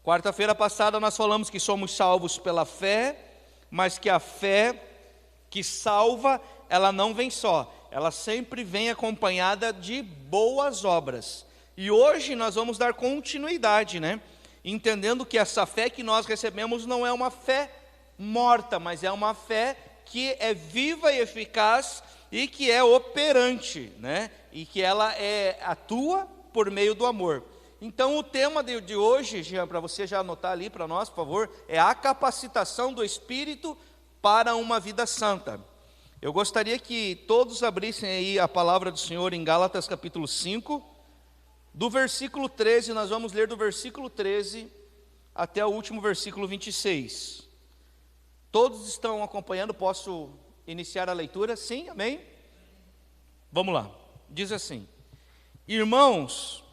Quarta-feira passada nós falamos que somos salvos pela fé, mas que a fé que salva, ela não vem só, ela sempre vem acompanhada de boas obras. E hoje nós vamos dar continuidade, entendendo que essa fé que nós recebemos não é uma fé morta, mas é uma fé que é viva e eficaz e que é operante, e que ela atua por meio do amor. Então o tema de hoje, Jean, para você já anotar ali para nós, por favor, é a capacitação do Espírito para uma vida santa. Eu gostaria que todos abrissem aí a palavra do Senhor em Gálatas capítulo 5, do versículo 13, nós vamos ler do versículo 13 até o último versículo 26. Todos estão acompanhando? Posso iniciar a leitura? Sim, amém? Vamos lá, diz assim: irmãos,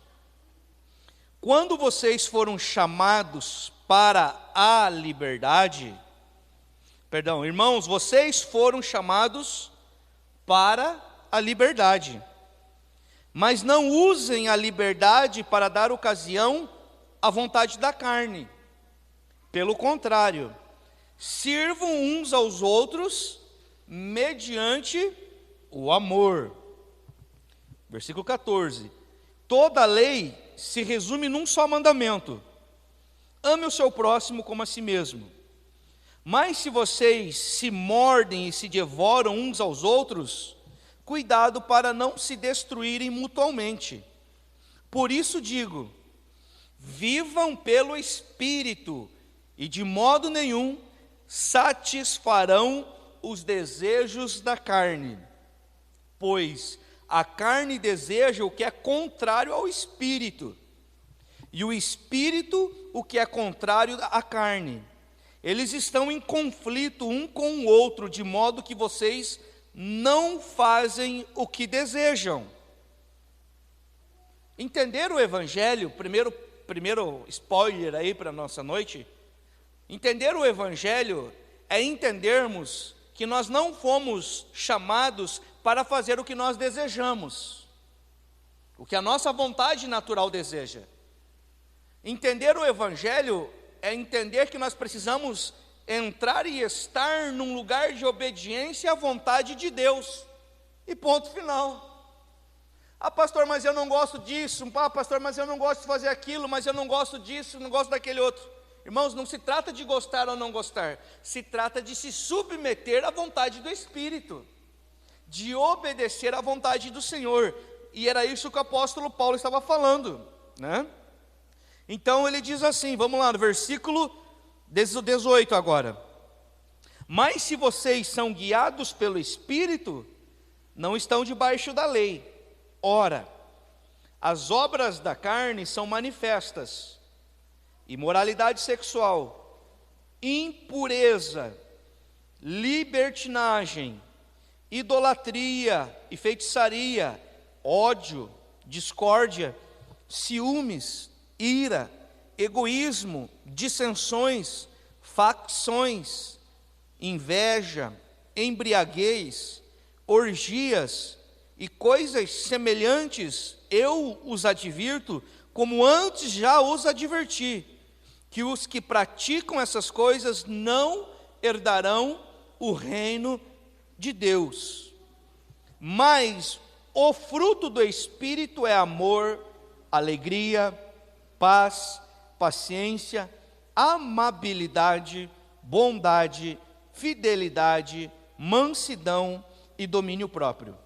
quando vocês foram chamados para a liberdade, irmãos, vocês foram chamados para a liberdade, mas não usem a liberdade para dar ocasião à vontade da carne. Pelo contrário, sirvam uns aos outros mediante o amor. Versículo 14: toda a lei se resume num só mandamento: ame o seu próximo como a si mesmo. Mas se vocês se mordem e se devoram uns aos outros, cuidado para não se destruírem mutuamente. Por isso digo, vivam pelo Espírito, e de modo nenhum satisfarão os desejos da carne. Pois a carne deseja o que é contrário ao Espírito, e o Espírito o que é contrário à carne. Eles estão em conflito um com o outro, de modo que vocês não fazem o que desejam. Entender o Evangelho, primeiro spoiler aí para a nossa noite, entender o Evangelho é entendermos que nós não fomos chamados para fazer o que nós desejamos, o que a nossa vontade natural deseja. Entender o Evangelho é entender que nós precisamos entrar e estar num lugar de obediência à vontade de Deus, e ponto final. Ah, pastor, mas eu não gosto disso. Ah, pastor, mas eu não gosto de fazer aquilo, mas eu não gosto disso, não gosto daquele outro. Irmãos, não se trata de gostar ou não gostar, se trata de se submeter à vontade do Espírito, de obedecer à vontade do Senhor, e era isso que o apóstolo Paulo estava falando, Então ele diz assim, vamos lá no versículo 18 agora: mas se vocês são guiados pelo Espírito, não estão debaixo da lei. Ora, as obras da carne são manifestas: imoralidade sexual, impureza, libertinagem, idolatria e feitiçaria, ódio, discórdia, ciúmes, ira, egoísmo, dissensões, facções, inveja, embriaguez, orgias e coisas semelhantes. Eu os advirto, como antes já os adverti, que os que praticam essas coisas não herdarão o reino de Deus. Mas o fruto do Espírito é amor, alegria, paz, paciência, amabilidade, bondade, fidelidade, mansidão e domínio próprio.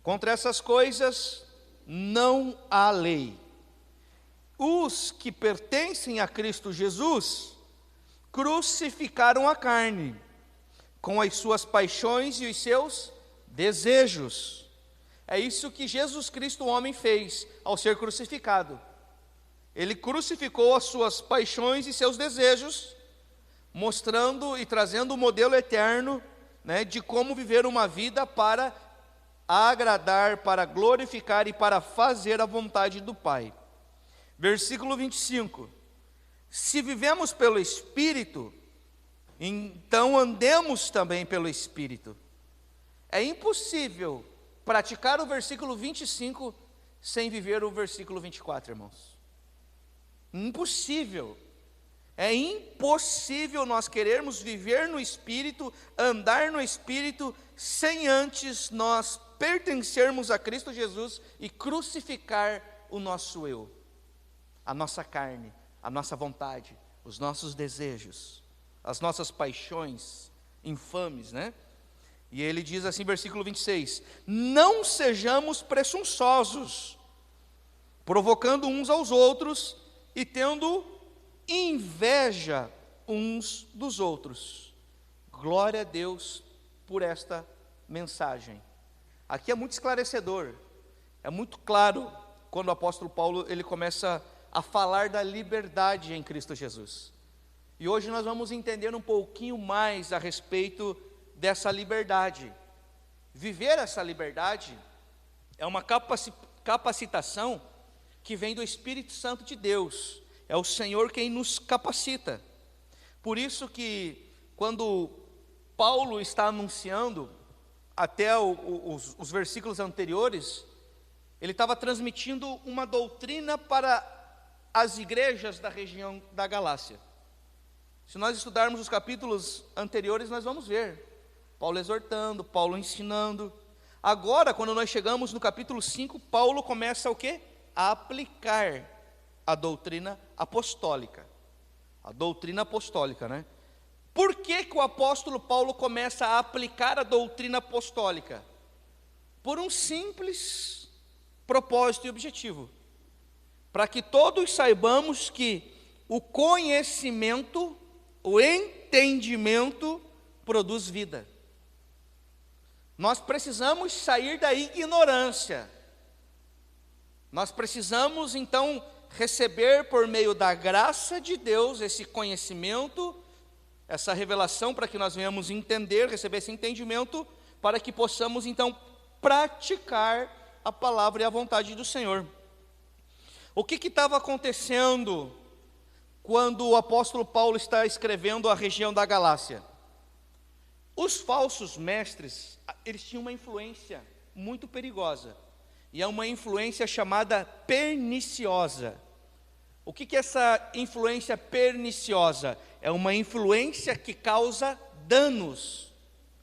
Contra essas coisas não há lei. Os que pertencem a Cristo Jesus crucificaram a carne, com as suas paixões e os seus desejos. É isso que Jesus Cristo, o homem, fez ao ser crucificado. Ele crucificou as suas paixões e seus desejos, mostrando e trazendo o modelo eterno, de como viver uma vida para agradar, para glorificar e para fazer a vontade do Pai. Versículo 25: se vivemos pelo Espírito, então andemos também pelo Espírito. É impossível praticar o versículo 25 sem viver o versículo 24, irmãos. Impossível. É impossível nós querermos viver no Espírito, andar no Espírito, sem antes nós pertencermos a Cristo Jesus e crucificar o nosso eu, a nossa carne, a nossa vontade, os nossos desejos, as nossas paixões infames, né? E ele diz assim, versículo 26, não sejamos presunçosos, provocando uns aos outros e tendo inveja uns dos outros. Glória a Deus por esta mensagem. Aqui é muito esclarecedor, é muito claro quando o apóstolo Paulo ele começa a falar da liberdade em Cristo Jesus. E hoje nós vamos entender um pouquinho mais a respeito dessa liberdade. Viver essa liberdade é uma capacitação que vem do Espírito Santo de Deus. É o Senhor quem nos capacita. Por isso que quando Paulo está anunciando, até os versículos anteriores, ele estava transmitindo uma doutrina para as igrejas da região da Galácia. Se nós estudarmos os capítulos anteriores, nós vamos ver Paulo exortando, Paulo ensinando. Agora, quando nós chegamos no capítulo 5, Paulo começa o quê? A aplicar a doutrina apostólica. A doutrina apostólica, né? Por que o apóstolo Paulo começa a aplicar a doutrina apostólica? Por um simples propósito e objetivo. Para que todos saibamos que o conhecimento, o entendimento produz vida. Nós precisamos sair da ignorância. Nós precisamos então receber por meio da graça de Deus esse conhecimento, essa revelação para que nós venhamos entender, receber esse entendimento, para que possamos então praticar a palavra e a vontade do Senhor. O que estava acontecendo quando o apóstolo Paulo está escrevendo a região da Galácia? Os falsos mestres, eles tinham uma influência muito perigosa, e é uma influência chamada perniciosa. O que é essa influência perniciosa? É uma influência que causa danos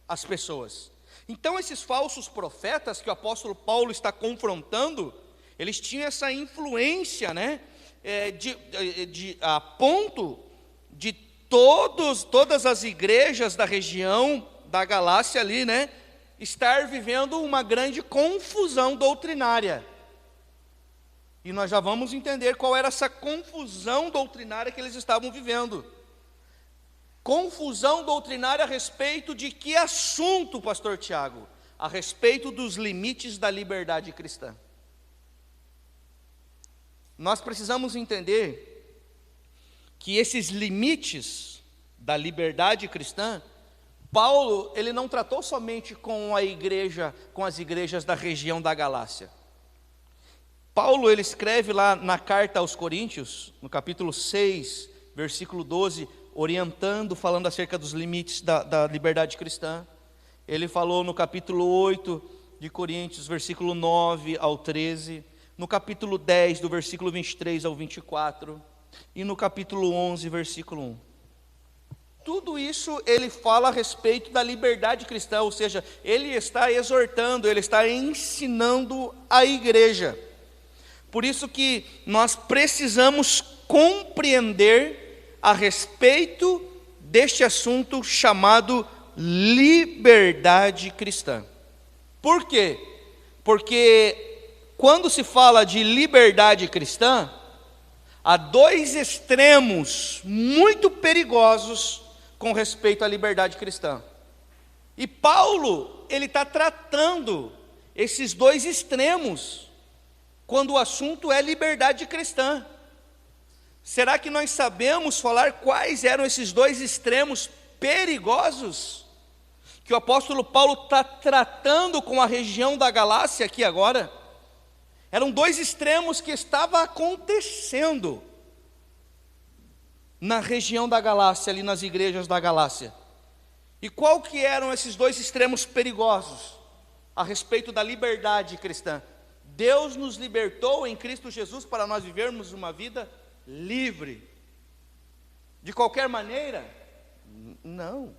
às pessoas. Então esses falsos profetas que o apóstolo Paulo está confrontando, eles tinham essa influência, né, a ponto de todas as igrejas da região da Galácia ali, né, estar vivendo uma grande confusão doutrinária. E nós já vamos entender qual era essa confusão doutrinária que eles estavam vivendo. Confusão doutrinária a respeito de que assunto, pastor Tiago? A respeito dos limites da liberdade cristã. Nós precisamos entender que esses limites da liberdade cristã, Paulo, ele não tratou somente com a igreja, com as igrejas da região da Galácia. Paulo, ele escreve lá na carta aos Coríntios, no capítulo 6, versículo 12, orientando, falando acerca dos limites da liberdade cristã. Ele falou no capítulo 8 de Coríntios, versículo 9 ao 13, no capítulo 10, do versículo 23 ao 24, e no capítulo 11, versículo 1. Tudo isso ele fala a respeito da liberdade cristã, ou seja, ele está exortando, ele está ensinando a igreja. Por isso que nós precisamos compreender a respeito deste assunto chamado liberdade cristã. Por quê? Porque quando se fala de liberdade cristã, há dois extremos muito perigosos com respeito à liberdade cristã. E Paulo, ele está tratando esses dois extremos quando o assunto é liberdade cristã. Será que nós sabemos falar quais eram esses dois extremos perigosos que o apóstolo Paulo está tratando com a região da Galácia aqui agora? Eram dois extremos que estavam acontecendo na região da Galácia, ali nas igrejas da Galácia. E qual que eram esses dois extremos perigosos a respeito da liberdade cristã? Deus nos libertou em Cristo Jesus para nós vivermos uma vida livre. De qualquer maneira? Não.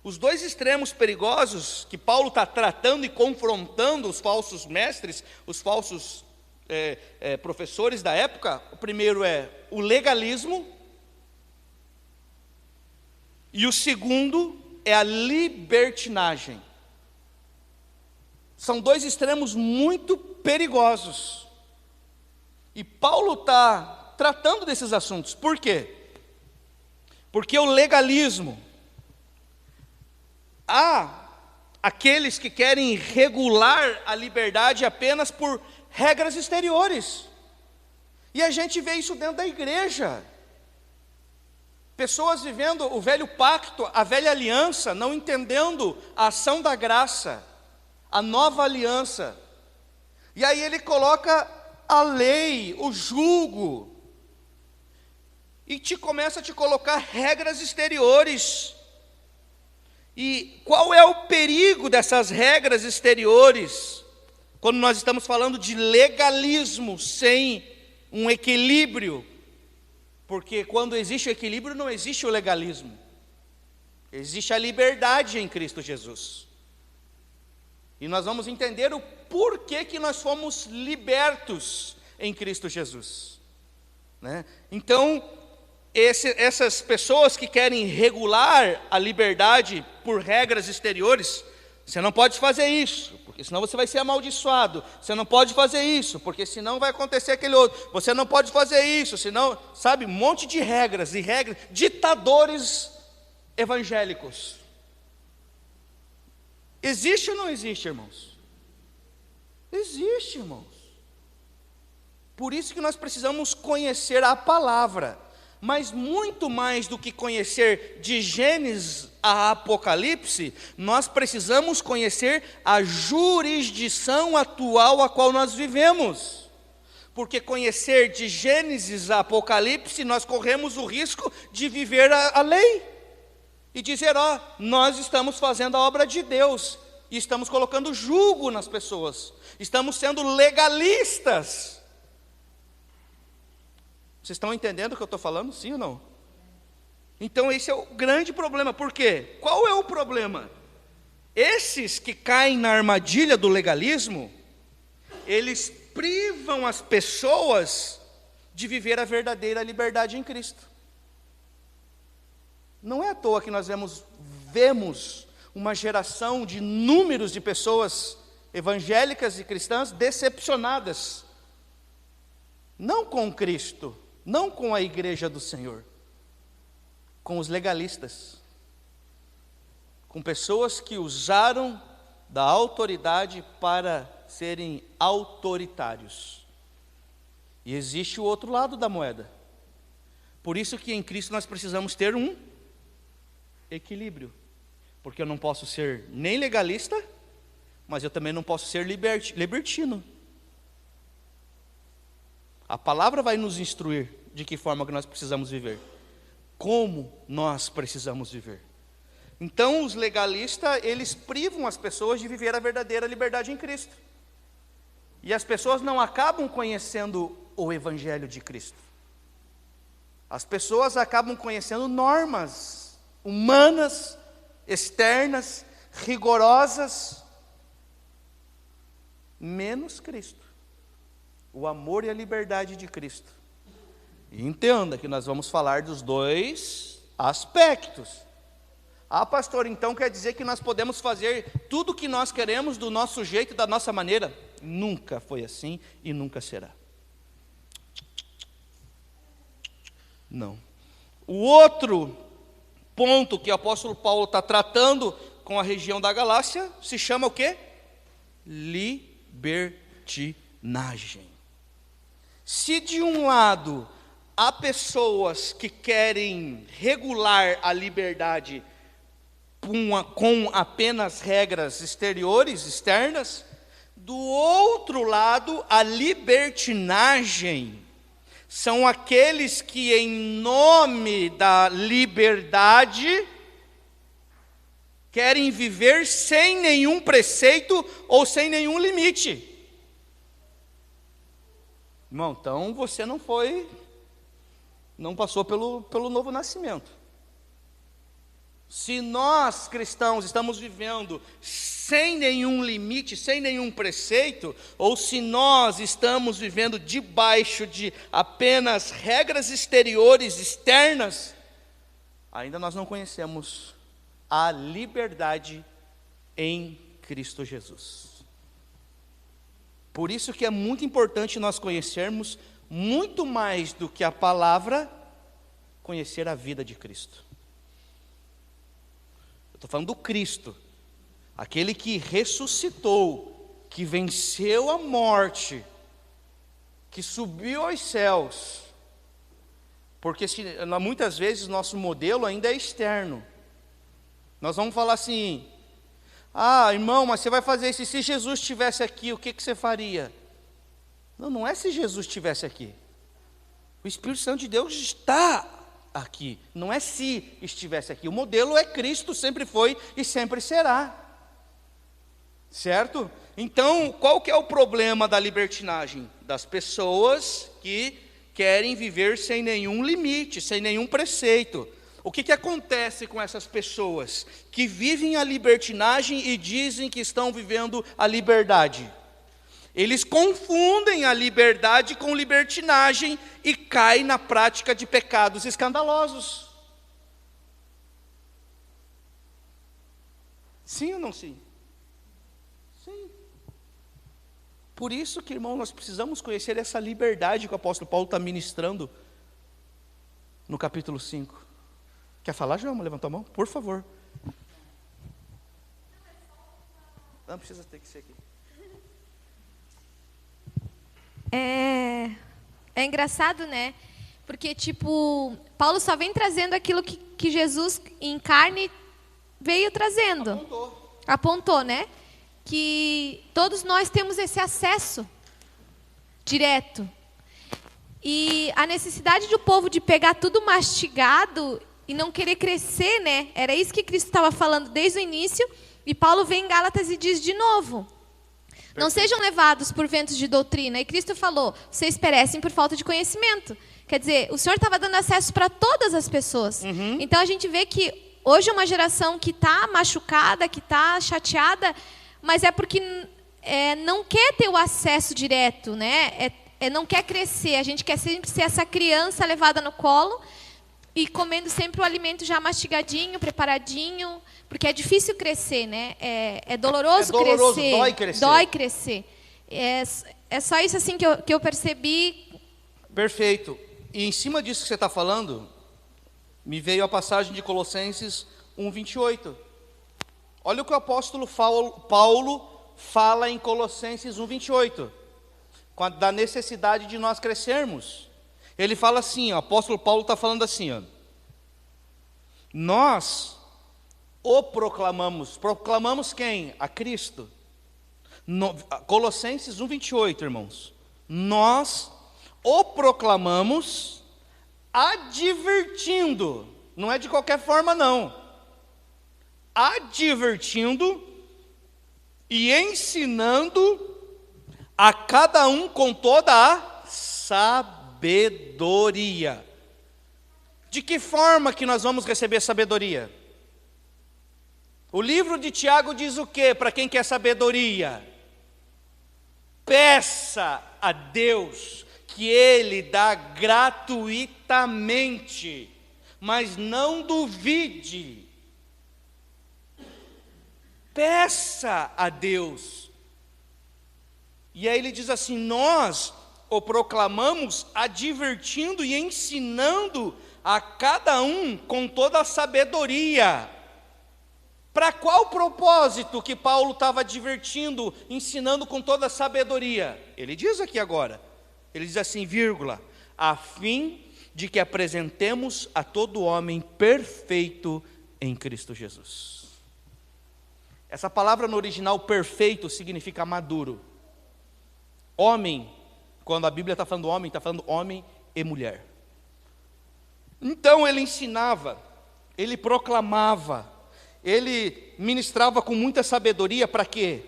Os dois extremos perigosos que Paulo está tratando e confrontando os falsos mestres, os falsos professores da época, o primeiro é o legalismo, e o segundo é a libertinagem. São dois extremos muito perigosos. E Paulo está tratando desses assuntos. Por quê? Porque o legalismo, há aqueles que querem regular a liberdade apenas por regras exteriores. E a gente vê isso dentro da igreja. Pessoas vivendo o velho pacto, a velha aliança, não entendendo a ação da graça, a nova aliança. E aí ele coloca a lei, o jugo, e começa a te colocar regras exteriores. E qual é o perigo dessas regras exteriores, quando nós estamos falando de legalismo sem um equilíbrio? Porque quando existe o equilíbrio, não existe o legalismo. Existe a liberdade em Cristo Jesus. E nós vamos entender o porquê que nós fomos libertos em Cristo Jesus, né? Então, essas pessoas que querem regular a liberdade por regras exteriores, você não pode fazer isso, porque senão você vai ser amaldiçoado. Você não pode fazer isso, porque senão vai acontecer aquele outro. Você não pode fazer isso, senão, sabe, um monte de regras e regras, ditadores evangélicos. Existe ou não existe, irmãos? Existe, irmãos. Por isso que nós precisamos conhecer a palavra. Mas muito mais do que conhecer de Gênesis a Apocalipse, nós precisamos conhecer a jurisdição atual a qual nós vivemos. Porque conhecer de Gênesis a Apocalipse, nós corremos o risco de viver a lei. E dizer, nós estamos fazendo a obra de Deus, e estamos colocando jugo nas pessoas, estamos sendo legalistas. Vocês estão entendendo o que eu estou falando, sim ou não? Então esse é o grande problema. Por quê? Qual é o problema? Esses que caem na armadilha do legalismo, eles privam as pessoas de viver a verdadeira liberdade em Cristo. Não é à toa que nós vemos uma geração de números de pessoas evangélicas e cristãs decepcionadas, não com Cristo, não com a igreja do Senhor, com os legalistas, com pessoas que usaram da autoridade para serem autoritários. E existe o outro lado da moeda. Por isso que em Cristo nós precisamos ter um equilíbrio, porque eu não posso ser nem legalista, mas eu também não posso ser libertino. A palavra vai nos instruir de que forma que nós precisamos viver, como nós precisamos viver. Então os legalistas, eles privam as pessoas de viver a verdadeira liberdade em Cristo. E as pessoas não acabam conhecendo o Evangelho de Cristo. As pessoas acabam conhecendo normas humanas, externas, rigorosas, menos Cristo. O amor e a liberdade de Cristo. E entenda que nós vamos falar dos dois aspectos. Pastor, então quer dizer que nós podemos fazer tudo o que nós queremos do nosso jeito e da nossa maneira? Nunca foi assim e nunca será. Não. O outro ponto que o apóstolo Paulo está tratando com a região da Galácia se chama o quê? Libertinagem. Se de um lado há pessoas que querem regular a liberdade com apenas regras exteriores, externas, do outro lado, a libertinagem são aqueles que, em nome da liberdade, querem viver sem nenhum preceito ou sem nenhum limite. Irmão, então você não foi não passou pelo novo nascimento. Se nós cristãos estamos vivendo sem nenhum limite, sem nenhum preceito, ou se nós estamos vivendo debaixo de apenas regras exteriores, externas, ainda nós não conhecemos a liberdade em Cristo Jesus. Por isso que é muito importante nós conhecermos, muito mais do que a palavra, conhecer a vida de Cristo. Eu estou falando do Cristo, aquele que ressuscitou, que venceu a morte, que subiu aos céus. Porque muitas vezes nosso modelo ainda é externo. Nós vamos falar assim: ah, irmão, mas você vai fazer isso, e se Jesus estivesse aqui, o que você faria? Não, não é se Jesus estivesse aqui. O Espírito Santo de Deus está aqui, não é se estivesse aqui. O modelo é Cristo, sempre foi e sempre será. Certo? Então, qual que é o problema da libertinagem? Das pessoas que querem viver sem nenhum limite, sem nenhum preceito. O que acontece com essas pessoas que vivem a libertinagem e dizem que estão vivendo a liberdade? Eles confundem a liberdade com libertinagem e caem na prática de pecados escandalosos. Sim ou não sim? Sim. Por isso que, irmão, nós precisamos conhecer essa liberdade que o apóstolo Paulo está ministrando no capítulo 5. Quer falar, João? Levantou a mão? Por favor. Não precisa ter que ser aqui. É engraçado, né? Porque, tipo, Paulo só vem trazendo aquilo que Jesus em carne veio trazendo. Apontou, né? Que todos nós temos esse acesso direto. E a necessidade do povo de pegar tudo mastigado e não querer crescer, né? Era isso que Cristo estava falando desde o início. E Paulo vem em Gálatas e diz de novo: não sejam levados por ventos de doutrina. E Cristo falou: vocês perecem por falta de conhecimento. Quer dizer, o Senhor estava dando acesso para todas as pessoas. Então a gente vê que hoje é uma geração que está machucada, que está chateada, mas é porque não quer ter o acesso direto, né? Não quer crescer. A gente quer sempre ser essa criança levada no colo e comendo sempre o alimento já mastigadinho, preparadinho, porque é difícil crescer, né? É doloroso, crescer. Dói crescer. É só isso assim que eu percebi. Perfeito. E em cima disso que você está falando, me veio a passagem de Colossenses 1:28. Olha o que o apóstolo Paulo fala em Colossenses 1:28, da necessidade de nós crescermos. Ele fala assim, o apóstolo Paulo está falando assim, ó: nós o proclamamos quem? A Cristo. Colossenses 1:28, irmãos. Nós o proclamamos advertindo, não é de qualquer forma não, advertindo e ensinando a cada um com toda a sabedoria. De que forma que nós vamos receber sabedoria? O livro de Tiago diz o quê para quem quer sabedoria? Peça a Deus, que Ele dá gratuitamente, mas não duvide. Peça a Deus. E aí ele diz assim: nós o proclamamos advertindo e ensinando a cada um com toda a sabedoria. Para qual propósito que Paulo estava advertindo, ensinando com toda a sabedoria? Ele diz aqui agora, ele diz assim, vírgula, a fim de que apresentemos a todo homem perfeito em Cristo Jesus. Essa palavra no original perfeito significa maduro. Homem, quando a Bíblia está falando homem, está falando homem e mulher. Então ele ensinava, ele proclamava, ele ministrava com muita sabedoria, para quê?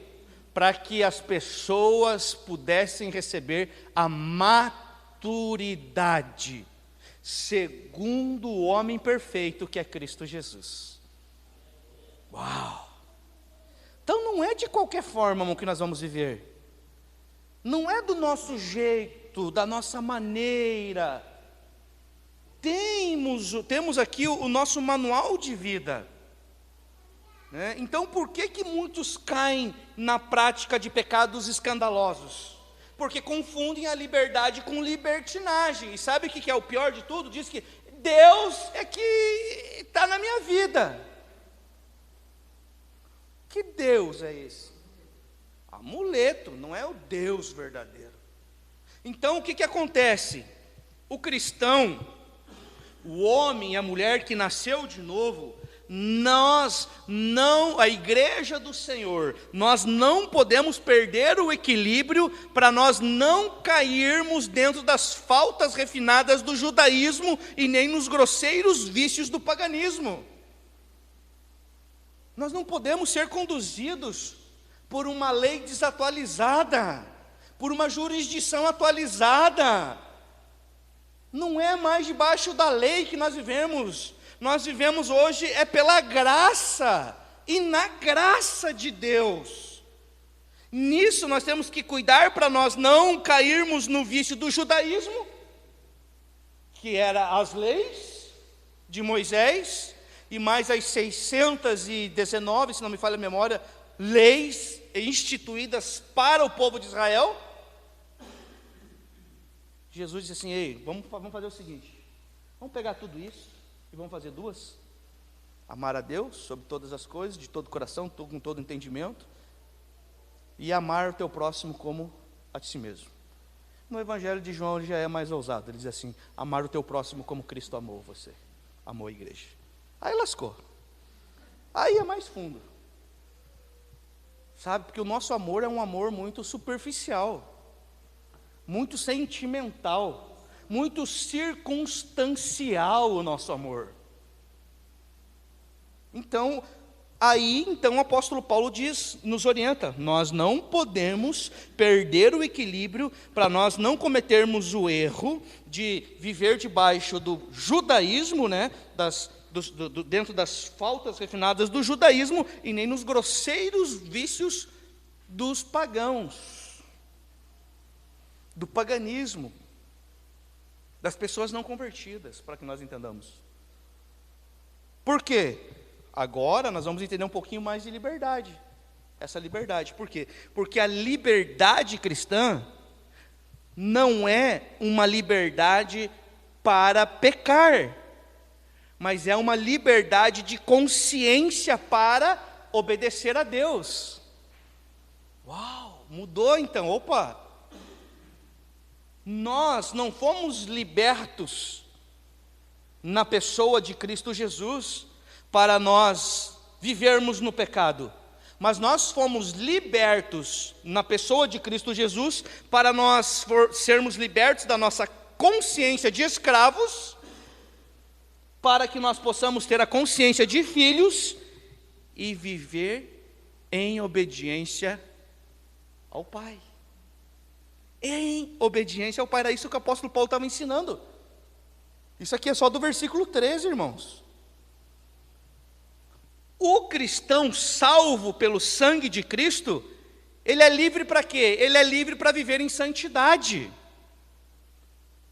Para que as pessoas pudessem receber a maturidade. segundo o homem perfeito que é Cristo Jesus. Uau! Então não é de qualquer forma, irmão, que nós vamos viver. Não é do nosso jeito, da nossa maneira. Temos aqui o nosso manual de vida. Né? Então por que muitos caem na prática de pecados escandalosos? Porque confundem a liberdade com libertinagem. E sabe o que é o pior de tudo? Diz que Deus é que está na minha vida. Que Deus é esse? Amuleto, não é o Deus verdadeiro. Então o que acontece? O cristão, o homem e a mulher que nasceu de novo, a igreja do Senhor, nós não podemos perder o equilíbrio para nós não cairmos dentro das faltas refinadas do judaísmo e nem nos grosseiros vícios do paganismo. Nós não podemos ser conduzidos por uma lei desatualizada, por uma jurisdição atualizada. Não é mais debaixo da lei que nós vivemos. Nós vivemos hoje pela graça, e na graça de Deus. Nisso nós temos que cuidar para nós não cairmos no vício do judaísmo, que era as leis de Moisés, e mais as 619, se não me falha a memória, leis instituídas para o povo de Israel. Jesus disse assim: ei, vamos fazer o seguinte, vamos pegar tudo isso e vamos fazer duas: amar a Deus sobre todas as coisas, de todo o coração, com todo entendimento, e amar o teu próximo como a ti mesmo. No Evangelho de João ele já é mais ousado, ele diz assim: amar o teu próximo como Cristo amou você, amou a igreja. Aí lascou, aí é mais fundo, sabe, porque o nosso amor é um amor muito superficial, muito sentimental, muito circunstancial o nosso amor. Então o apóstolo Paulo nos orienta, nós não podemos perder o equilíbrio para nós não cometermos o erro de viver debaixo do judaísmo, né, dentro das faltas refinadas do judaísmo, e nem nos grosseiros vícios dos pagãos, do paganismo, das pessoas não convertidas, para que nós entendamos. Por quê? Agora nós vamos entender um pouquinho mais de liberdade. Essa liberdade, por quê? Porque a liberdade cristã não é uma liberdade para pecar, mas é uma liberdade de consciência para obedecer a Deus. Uau, mudou então, opa! Nós não fomos libertos na pessoa de Cristo Jesus para nós vivermos no pecado, mas nós fomos libertos na pessoa de Cristo Jesus para nós sermos libertos da nossa consciência de escravos, para que nós possamos ter a consciência de filhos e viver em obediência ao Pai. Em obediência ao Pai. Era isso que o apóstolo Paulo estava ensinando. Isso aqui é só do versículo 13, irmãos. O cristão salvo pelo sangue de Cristo, ele é livre para quê? Ele é livre para viver em santidade.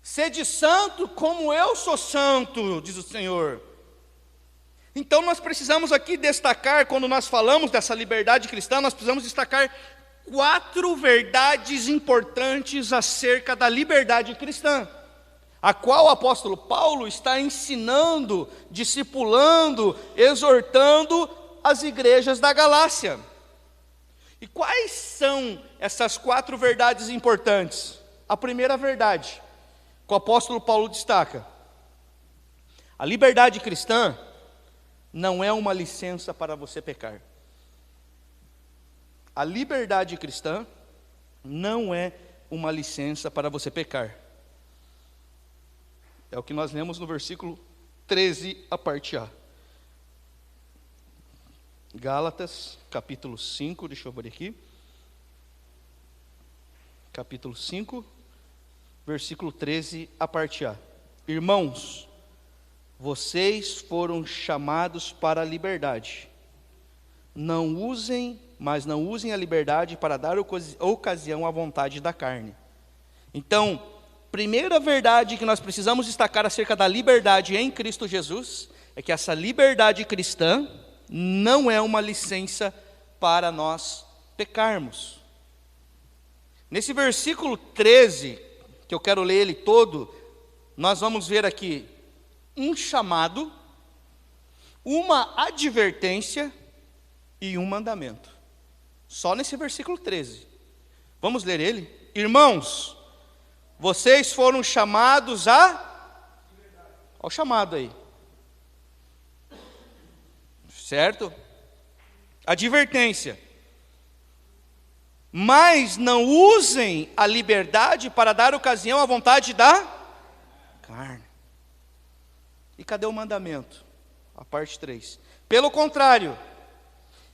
Sede santo como eu sou santo, diz o Senhor. Então nós precisamos aqui destacar, quando nós falamos dessa liberdade cristã, nós precisamos destacar 4 verdades importantes acerca da liberdade cristã, a qual o apóstolo Paulo está ensinando, discipulando, exortando as igrejas da Galácia. E quais são essas 4 verdades importantes? A primeira verdade que o apóstolo Paulo destaca: a liberdade cristã não é uma licença para você pecar. A liberdade cristã não é uma licença para você pecar. É o que nós lemos no versículo 13, a parte A. Gálatas, capítulo 5, deixa eu ver aqui. Capítulo 5, versículo 13, a parte A. Irmãos, vocês foram chamados para a liberdade. Mas não usem a liberdade para dar ocasião à vontade da carne. Então, primeira verdade que nós precisamos destacar acerca da liberdade em Cristo Jesus é que essa liberdade cristã não é uma licença para nós pecarmos. Nesse versículo 13, que eu quero ler ele todo, nós vamos ver aqui um chamado, uma advertência e um mandamento. Só nesse versículo 13. Vamos ler ele? Irmãos, vocês foram chamados a... Olha o chamado aí. Certo? Advertência. Mas não usem a liberdade para dar ocasião à vontade da carne. E cadê o mandamento? A parte 3. Pelo contrário,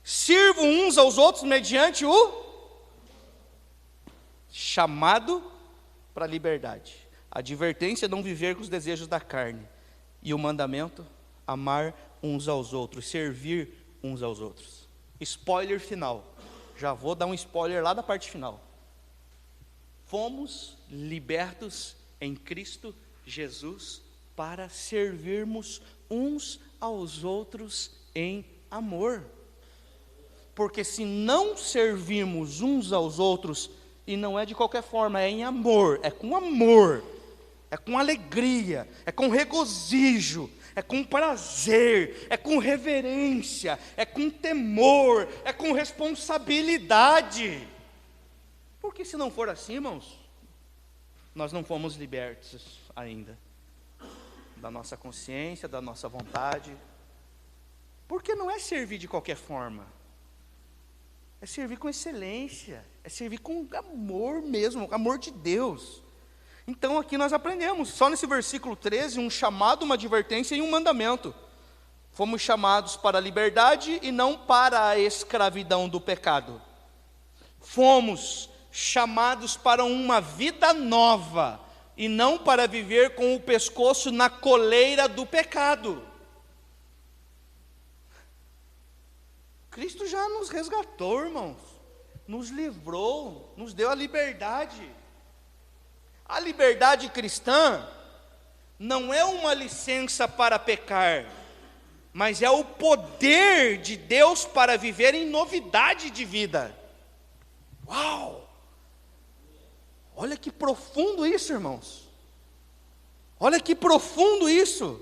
sirvam uns aos outros mediante o chamado para a liberdade. A advertência é não viver com os desejos da carne. E o mandamento, amar uns aos outros, servir uns aos outros. Spoiler final. Já vou dar um spoiler lá da parte final. Fomos libertos em Cristo Jesus para servirmos uns aos outros em amor. Porque se não servirmos uns aos outros, e não é de qualquer forma, é em amor, é com alegria, é com regozijo, é com prazer, é com reverência, é com temor, é com responsabilidade. Porque se não for assim, irmãos, nós não fomos libertos ainda da nossa consciência, da nossa vontade. Porque não é servir de qualquer forma, é servir com excelência, é servir com amor mesmo, amor de Deus. Então aqui nós aprendemos, só nesse versículo 13, um chamado, uma advertência e um mandamento. Fomos chamados para a liberdade e não para a escravidão do pecado. Fomos chamados para uma vida nova e não para viver com o pescoço na coleira do pecado. Cristo já nos resgatou, irmãos, nos livrou, nos deu a liberdade. A liberdade cristã não é uma licença para pecar, mas é o poder de Deus para viver em novidade de vida. Uau! Olha que profundo isso, irmãos. Olha que profundo isso.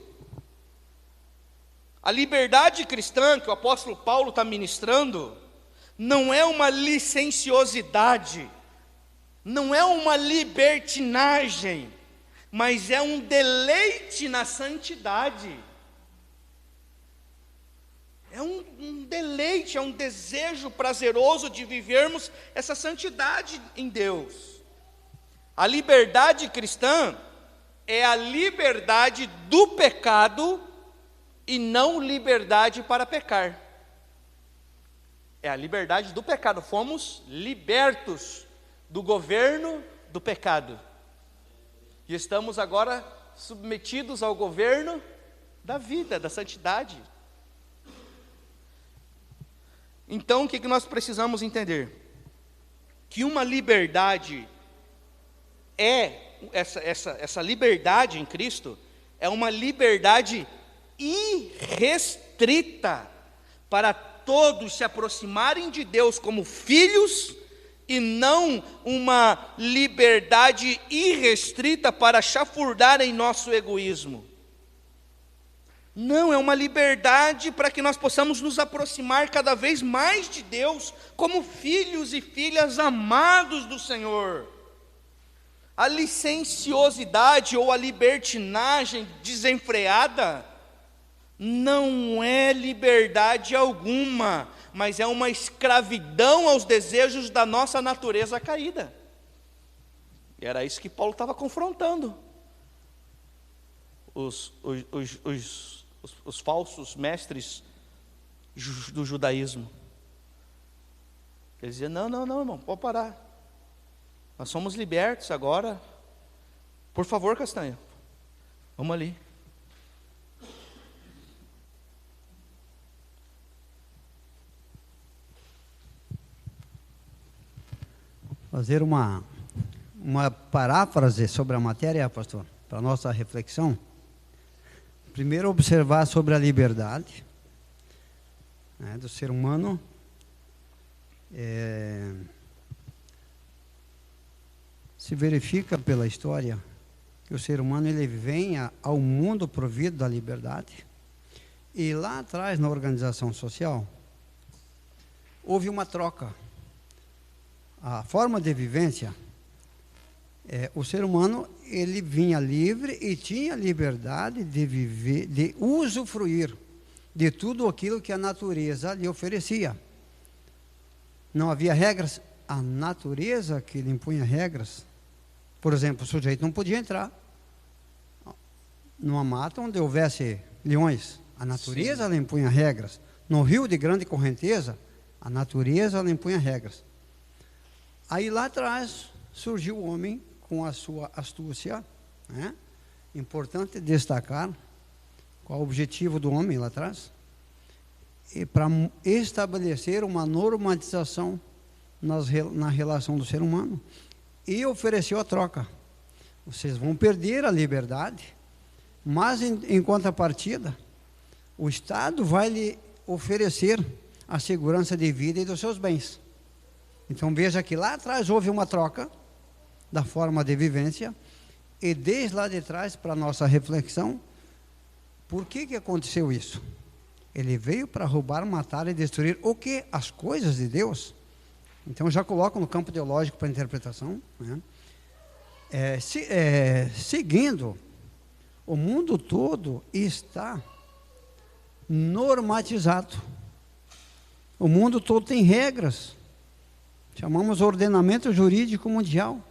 A liberdade cristã que o apóstolo Paulo está ministrando não é uma licenciosidade, não é uma libertinagem, mas é um deleite na santidade. É um deleite, é um desejo prazeroso de vivermos essa santidade em Deus. A liberdade cristã é a liberdade do pecado e não liberdade para pecar. É a liberdade do pecado. Fomos libertos do governo do pecado. E estamos agora submetidos ao governo da vida, da santidade. Então, o que nós precisamos entender? Que uma liberdade essa liberdade em Cristo é uma liberdade irrestrita para todos se aproximarem de Deus como filhos, e não uma liberdade irrestrita para chafurdar em nosso egoísmo. Não, é uma liberdade para que nós possamos nos aproximar cada vez mais de Deus, como filhos e filhas amados do Senhor. A licenciosidade ou a libertinagem desenfreada não é liberdade alguma, mas é uma escravidão aos desejos da nossa natureza caída. E era isso que Paulo estava confrontando. Os falsos mestres do judaísmo. Eles diziam, não, irmão, pode parar. Nós somos libertos agora. Por favor, Castanha, Vamos ali. Fazer uma paráfrase sobre a matéria, pastor, para nossa reflexão. Primeiro, observar sobre a liberdade, né, do ser humano. Se verifica pela história que o ser humano ele vem ao mundo provido da liberdade, e lá atrás, na organização social, houve uma troca. A forma de vivência, o ser humano ele vinha livre e tinha liberdade de viver, de usufruir de tudo aquilo que a natureza lhe oferecia. Não havia regras, a natureza que lhe impunha regras. Por exemplo, o sujeito não podia entrar numa mata onde houvesse leões. A natureza lhe impunha regras. No rio de grande correnteza, a natureza lhe impunha regras. Aí lá atrás surgiu o homem com a sua astúcia, né? Importante destacar qual o objetivo do homem lá atrás, e para estabelecer uma normatização na relação do ser humano, e ofereceu a troca. Vocês vão perder a liberdade, mas em contrapartida, o Estado vai lhe oferecer a segurança de vida e dos seus bens. Então veja que lá atrás houve uma troca da forma de vivência, e desde lá de trás, para a nossa reflexão, por que aconteceu isso? Ele veio para roubar, matar e destruir o quê? As coisas de Deus. Então já coloco no campo teológico para interpretação, né? Seguindo, o mundo todo está normatizado. O mundo todo tem regras. Chamamos ordenamento jurídico mundial.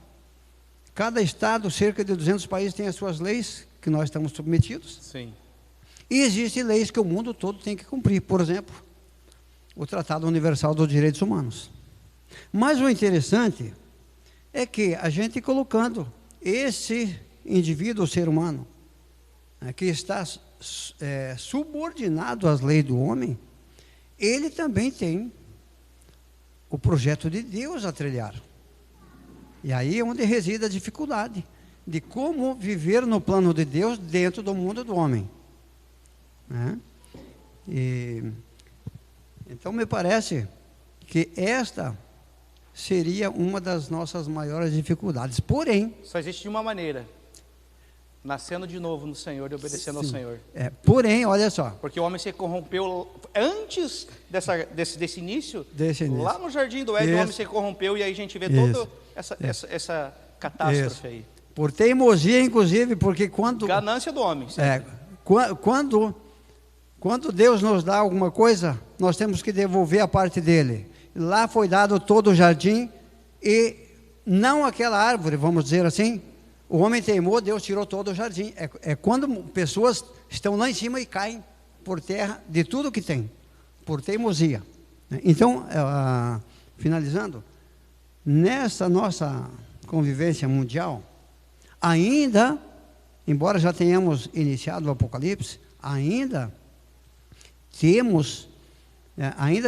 Cada estado, cerca de 200 países, tem as suas leis, que nós estamos submetidos. Sim. E existem leis que o mundo todo tem que cumprir. Por exemplo, o Tratado Universal dos Direitos Humanos. Mas o interessante é que a gente colocando esse indivíduo, o ser humano, que está subordinado às leis do homem, ele também tem o projeto de Deus a trilhar. E aí é onde reside a dificuldade de como viver no plano de Deus dentro do mundo do homem, né? Então me parece que esta seria uma das nossas maiores dificuldades. Porém, só existe uma maneira: nascendo de novo no Senhor e obedecendo ao Senhor. Porém, olha só. Porque o homem se corrompeu antes desse início. Lá no Jardim do Éden, o homem se corrompeu, e aí a gente vê toda essa catástrofe aí. Por teimosia, inclusive, porque quando... Ganância do homem. Quando Deus nos dá alguma coisa, nós temos que devolver a parte dele. Lá foi dado todo o jardim, e não aquela árvore, vamos dizer assim. O homem teimou, Deus tirou todo o jardim. É quando pessoas estão lá em cima e caem por terra de tudo que tem, por teimosia. Então, finalizando, nessa nossa convivência mundial, ainda, embora já tenhamos iniciado o Apocalipse, ainda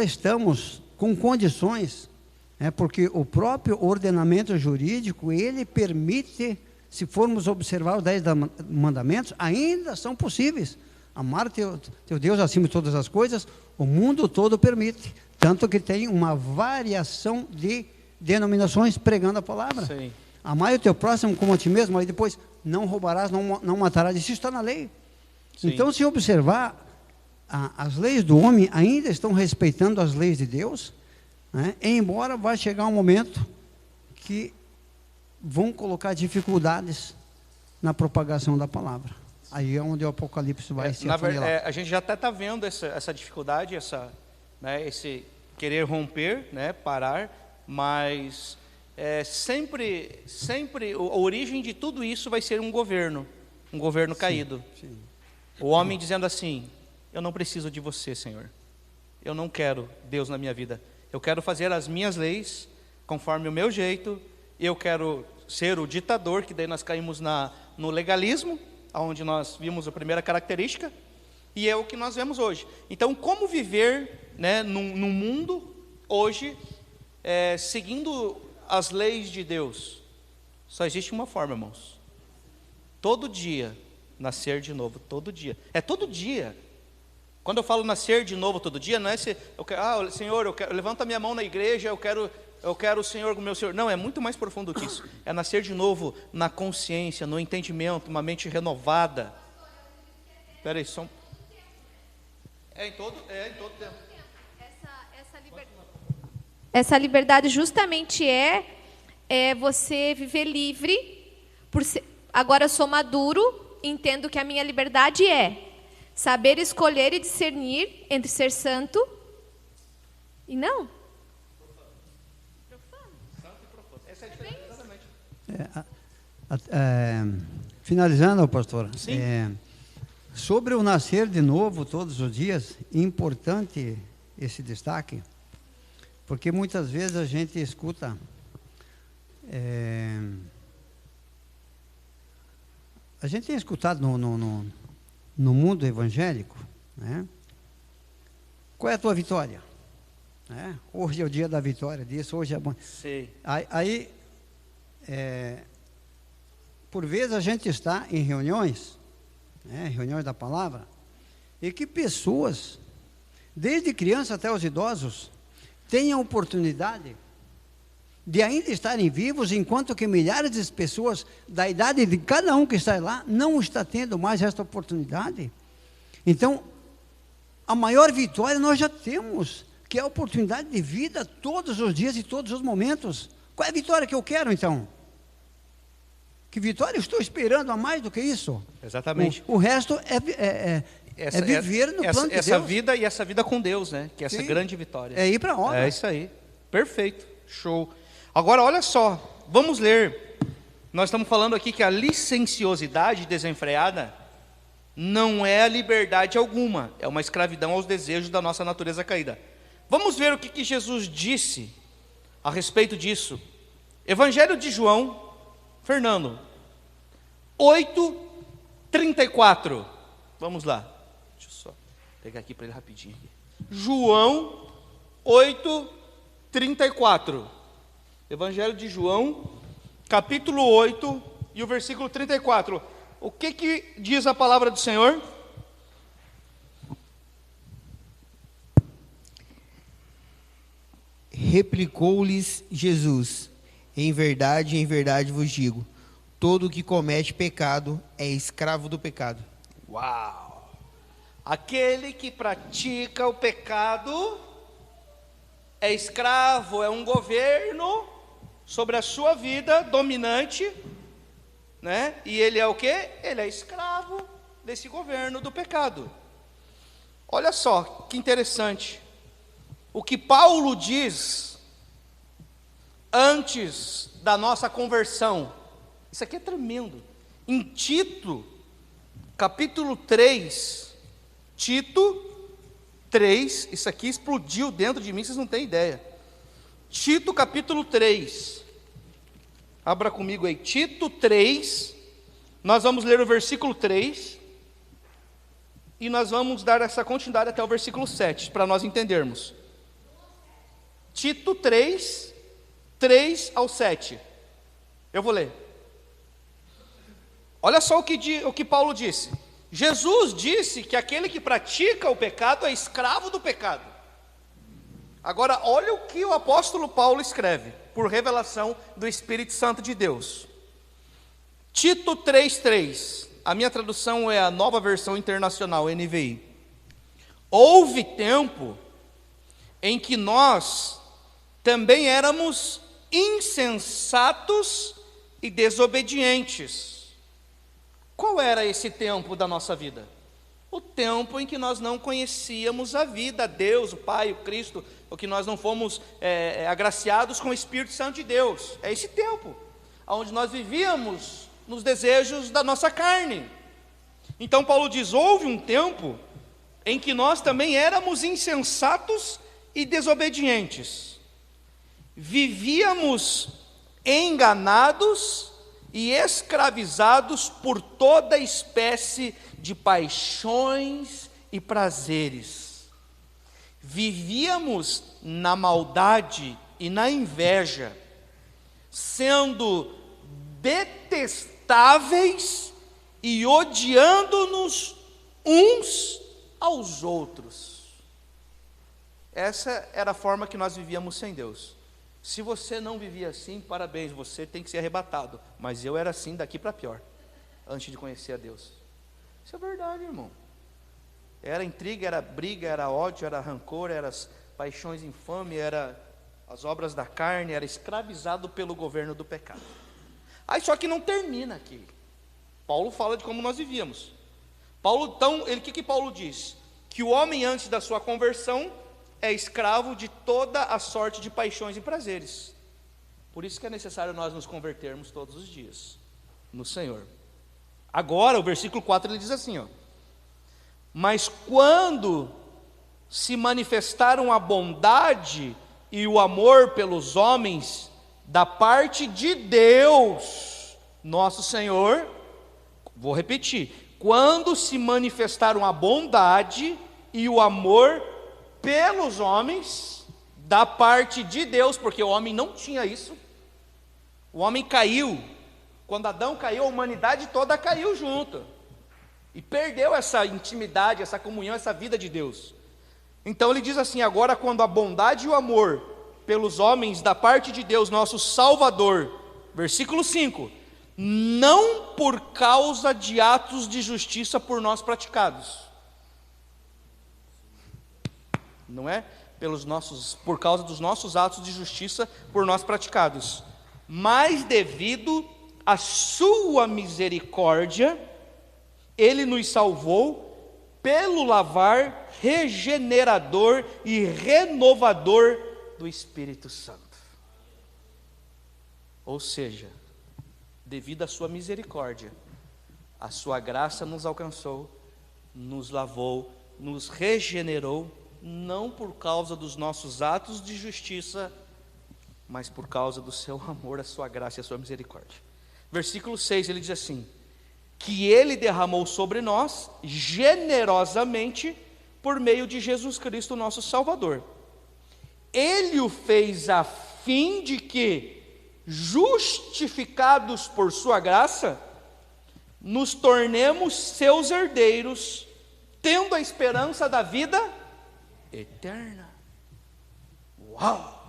estamos com condições, porque o próprio ordenamento jurídico, ele permite, se formos observar os 10 mandamentos, ainda são possíveis. Amar teu Deus acima de todas as coisas, o mundo todo permite. Tanto que tem uma variação de denominações pregando a palavra. Sim. Amar o teu próximo como a ti mesmo, aí depois, não roubarás, não matarás, isso está na lei. Sim. Então, se observar, as leis do homem ainda estão respeitando as leis de Deus, né? Embora vai chegar um momento que vão colocar dificuldades na propagação da palavra. Aí é onde o Apocalipse vai se afunilar. A gente já até está vendo essa dificuldade, esse querer romper, né, parar, mas sempre a origem de tudo isso vai ser um governo caído. Sim. O homem dizendo assim: eu não preciso de você, Senhor. Eu não quero Deus na minha vida. Eu quero fazer as minhas leis conforme o meu jeito. Eu quero ser o ditador, que daí nós caímos no legalismo, onde nós vimos a primeira característica, e é o que nós vemos hoje. Então, como viver, né, num mundo hoje, seguindo as leis de Deus? Só existe uma forma, irmãos. Todo dia, nascer de novo, todo dia. É todo dia. Quando eu falo nascer de novo todo dia, não é se eu quero, Senhor, levanta minha mão na igreja, eu quero o Senhor como meu Senhor. Não, é muito mais profundo que isso. É nascer de novo na consciência, no entendimento, uma mente renovada. Espera aí, em todo tempo. Essa liberdade justamente é você viver livre. Agora eu sou maduro, entendo que a minha liberdade é saber escolher e discernir entre ser santo e não. Santo e profano. Essa é a diferença, exatamente. Finalizando, pastor. Sim. Sobre o nascer de novo todos os dias, importante esse destaque, porque muitas vezes a gente escuta a gente tem escutado no mundo evangélico, né? Qual é a tua vitória? Né? Hoje é o dia da vitória disso, hoje é bom. Sim. Aí por vezes a gente está em reuniões, né, reuniões da palavra, e que pessoas, desde criança até os idosos, têm a oportunidade de ainda estarem vivos, enquanto que milhares de pessoas da idade de cada um que está lá não está tendo mais esta oportunidade. Então, a maior vitória nós já temos, que é a oportunidade de vida todos os dias e todos os momentos. Qual é a vitória que eu quero, então? Que vitória eu estou esperando a mais do que isso? Exatamente. O resto é viver no plano de essa Deus. Vida e essa vida com Deus, né? Que é essa Sim. grande vitória. É ir para a obra. É isso aí. Perfeito. Show. Agora, olha só. Vamos ler. Nós estamos falando aqui que a licenciosidade desenfreada não é a liberdade alguma. É uma escravidão aos desejos da nossa natureza caída. Vamos ver o que Jesus disse a respeito disso. Evangelho de João, Fernando, 8:34. Vamos lá. Deixa eu só pegar aqui para ele rapidinho. João 8:34. Evangelho de João, capítulo 8 e o versículo 34. O que diz a palavra do Senhor? Replicou-lhes Jesus: em verdade vos digo, todo o que comete pecado é escravo do pecado. Uau! Aquele que pratica o pecado é escravo, é um governo sobre a sua vida dominante, né? E ele é o quê? Ele é escravo desse governo do pecado. Olha só que interessante. O que Paulo diz antes da nossa conversão, isso aqui é tremendo. Em Tito, capítulo 3, Tito 3, isso aqui explodiu dentro de mim, vocês não têm ideia. Tito capítulo 3, abra comigo aí, Tito 3, nós vamos ler o versículo 3, e nós vamos dar essa continuidade até o versículo 7, para nós entendermos. Tito 3, 3 ao 7, eu vou ler. Olha só o que Paulo disse. Jesus disse que aquele que pratica o pecado é escravo do pecado. Agora, olha o que o apóstolo Paulo escreve, por revelação do Espírito Santo de Deus. Tito 3:3, a minha tradução é a Nova Versão Internacional, NVI. Houve tempo em que nós também éramos insensatos e desobedientes. Qual era esse tempo da nossa vida? O tempo em que nós não conhecíamos a vida, Deus, o Pai, o Cristo, ou que nós não fomos agraciados com o Espírito Santo de Deus. É esse tempo, onde nós vivíamos nos desejos da nossa carne. Então Paulo diz, houve um tempo em que nós também éramos insensatos e desobedientes. Vivíamos enganados e escravizados por toda espécie de paixões e prazeres. Vivíamos na maldade e na inveja, sendo detestáveis e odiando-nos uns aos outros. Essa era a forma que nós vivíamos sem Deus. Se você não vivia assim, parabéns, você tem que ser arrebatado. Mas eu era assim daqui para pior, antes de conhecer a Deus. Isso é verdade, irmão. Era intriga, era briga, era ódio, era rancor, era as paixões infames, era as obras da carne, era escravizado pelo governo do pecado. Aí só que não termina aqui. Paulo fala de como nós vivíamos. Paulo, então, o que Paulo diz? Que o homem antes da sua conversão é escravo de toda a sorte de paixões e prazeres. Por isso que é necessário nós nos convertermos todos os dias no Senhor. Agora, o versículo 4 ele diz assim, ó: mas quando se manifestaram a bondade e o amor pelos homens da parte de Deus, nosso Senhor, vou repetir, quando se manifestaram a bondade e o amor pelos homens, da parte de Deus, porque o homem não tinha isso, o homem caiu, quando Adão caiu, a humanidade toda caiu junto, e perdeu essa intimidade, essa comunhão, essa vida de Deus. Então ele diz assim, agora quando a bondade e o amor pelos homens, da parte de Deus, nosso Salvador, versículo 5, não por causa de atos de justiça por nós praticados, não é por causa dos nossos atos de justiça por nós praticados, mas devido à sua misericórdia, ele nos salvou pelo lavar regenerador e renovador do Espírito Santo. Ou seja, devido à sua misericórdia, a sua graça nos alcançou, nos lavou, nos regenerou, não por causa dos nossos atos de justiça, mas por causa do seu amor, a sua graça e a sua misericórdia. Versículo 6, ele diz assim, que ele derramou sobre nós generosamente por meio de Jesus Cristo, nosso Salvador. Ele o fez a fim de que, justificados por sua graça, nos tornemos seus herdeiros, tendo a esperança da vida eterna. Uau!